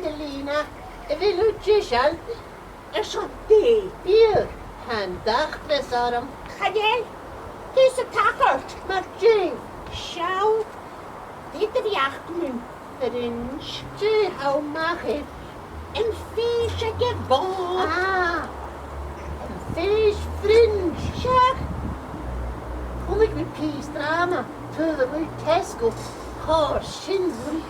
Dolina, vil du tjusjan? Schon die. Hier, han dag besaram. Chaniel, dis y tachart. Maar Jane, Sjau, dit er jachtmun. fringe, je hou mag het. Een viesje gebon. Ah, een fish fringe. Sjak, Kom ik met peace drama, terwijl we Tesco, haar shinzuri.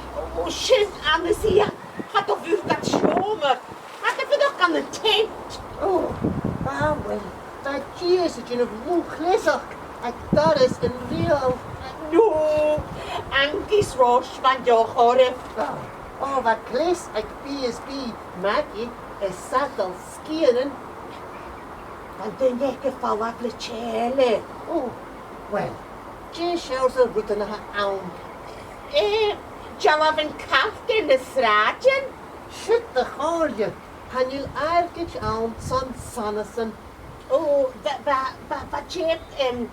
shit, Annesia. Had of u dat schomer. Had of u nog aan de tent. Oh, wel, dat jezus of moe glissig. Ik dat is een real. No, Angis Roche van jou horen. Oh, wat klis, ik BSB, Maggie, is zat al skiën. Van de nekke van wat le chele. Oh, wel, je schouwt er route naar aan. Jou af een kaft in de straatje? Shit, de hoorje. Han je eigenlijk aan zo'n sannesen. Oh, wat je hebt,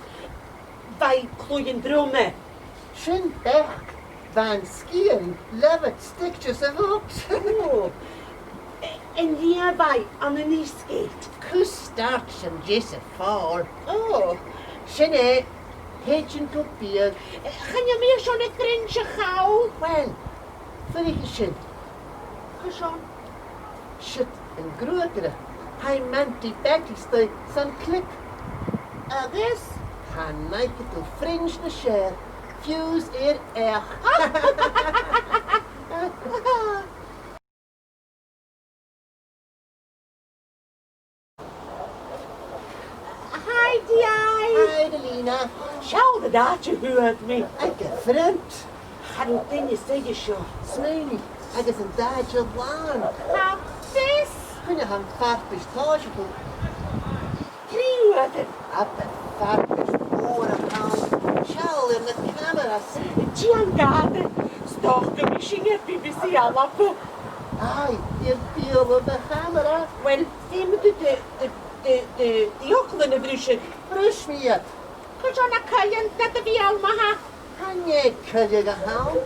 bij kloeien dromen. Schön berg, van skiën, levet stikjes en ops. Oh, en hierbij aan een ijskate. Kustarts en jesse fall. Oh, Schöne, heetjen kopier. ga je meer zo'n vriendje gauw? Wel, vind ik schön. Gezond. Shit, een grotere. Hij meant die bekkies zijn klip. Agus? Han neiket to fringe na share. Fuse air. Hi, D.I. Hi, Dolina. Schau, de daadje hoort me. Ik heb vriend. Ga doe dingen zeggen, zo. Smeunie. Ik is een daadje waan. Ha, vis. Kun je hem farpisch tage doen? 3 uur. Op het farpisch oren gaan. Schouw in de camera's. Giangate. Stoch de machine BBC alapo. Ai, je viel op de camera. Wel, zie me de ochtenden bruisen. Brush me het. Kun je naar kallen dat de wie allemaal ha? Kan je kulje gehaald?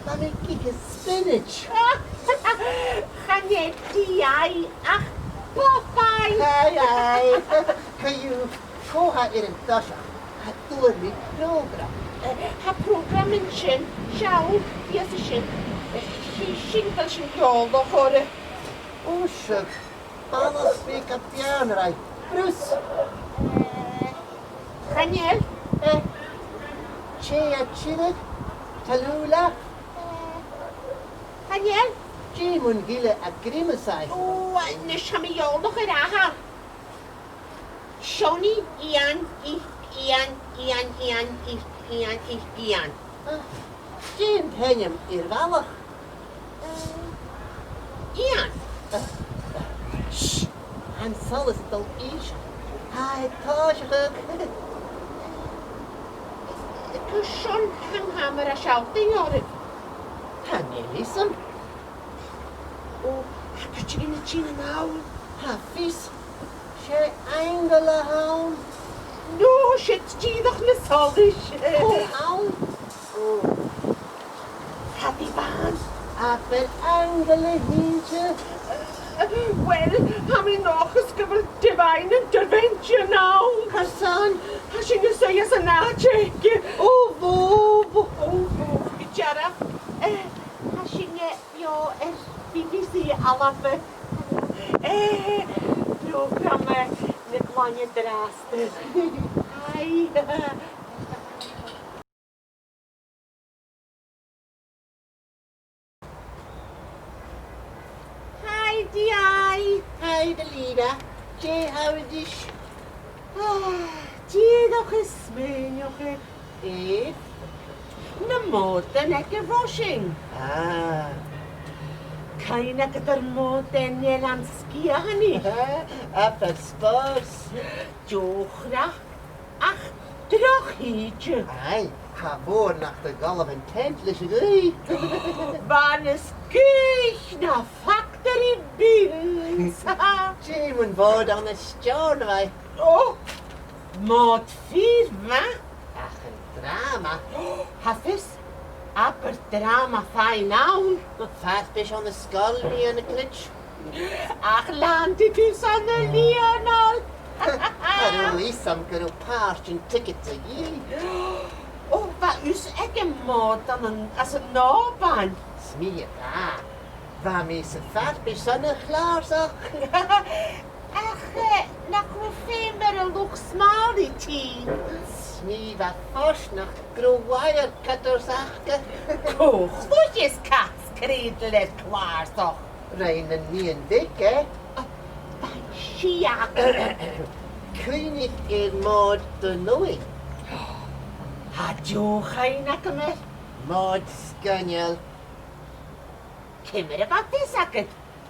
Dan ik kijk spinach. Ga je D.I. Ach, Popeye. Hey. Kan je koha in een tasje? Het door niet program. Ha programmentje. Schau, hier is het. Schinkeltje jolde horen. Oh, shit. Alles speak op pianrij. Bruce. Daniel? Chea chillet. Talula. Daniel? Jimun gille a grimme sai. Oh, nu gaan we jolde geraha. Shoni, Ian. Jim henjem irvallig. Ian. Shh. Han zal is het al iets. Hij tasje gek. Kushon hanghammer a shouting horen. Han je listen. Oh, kun je in de chine nou? Ha vis. She engele hound. No, shit, je nog niet saldisch. Oh, hound. Oh. Happy baan. Appel engele hintje. Wel, gaan we nog eens over Dihaoine intervention nou? Hassan. Als je nu zeggen ze nachecken. Oh, bob. Bicara. Als je jo BBC alapen. Programma met lange draasten. Hi. Hi, D.I. Hi, Dolina. Jay, how is this? Die nog eens smeenjoche. Eve? Na Mhòd en ikke washing. Ah. Kan ik er Mhòd en Nederland skiën? Appel spars. Jochra. Ach, droog hietje. Ai, ga voor nach de galm en tentlische grie. Wanneer skiech na factory bins. Jay, mijn woord aan de stjorn wij. Oh, Mhòd 4, wa? Ach, een drama. Hafis, Aber drama fein nawn. Fast bis an de skull nie in de klitsch. Ach, landi du sanne Lionel. Ar isam gyda part yn ticket to ye. Oh, va us ege Mhòd as een noban. Smie da. Va mi se fast bis an de klaarzak. Ach, nach hoe femer een loch smal die tien. Smie va fast nog growaaier katterzake. Koch, wat is kats kredel het klaar toch? Reinen nie in dik, hè? Siak. Kunig Mhòid de Noe. Had jo geen akkemer? Mhòid sganjel. Kimmer wat is het?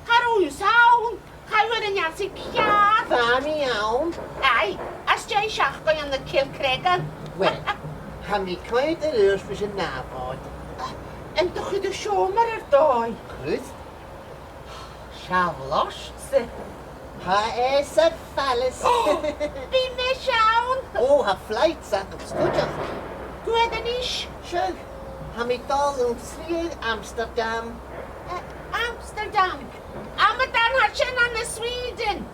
Har u saun? Ga we een jansie kjaar? Fami awn. Ai, as jij schach kan je aan de kil krijgen. Wel, ha mi kwijt de reurs voor zijn naamhoud. En toch je de zomer erdoor. Goed. Schaavlos. Ze. Ha is een valles. Wie me schaun? Oh, ha flight zat op skoetje. Goede niet. Zo, ha mi tal in Srie Amsterdam. Amsterdam. Maar dan had je naar de Zweden.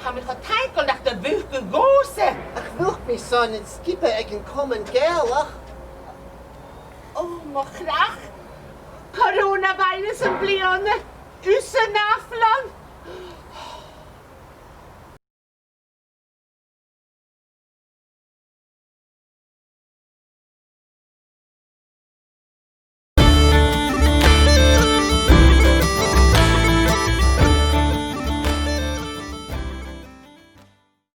Ga me getijken naar de wuke goze. Ach, wilk mi son in skippen, ik kan komen geilach. Oh, maar graag. Coronavirus en blionne. Usse naflan.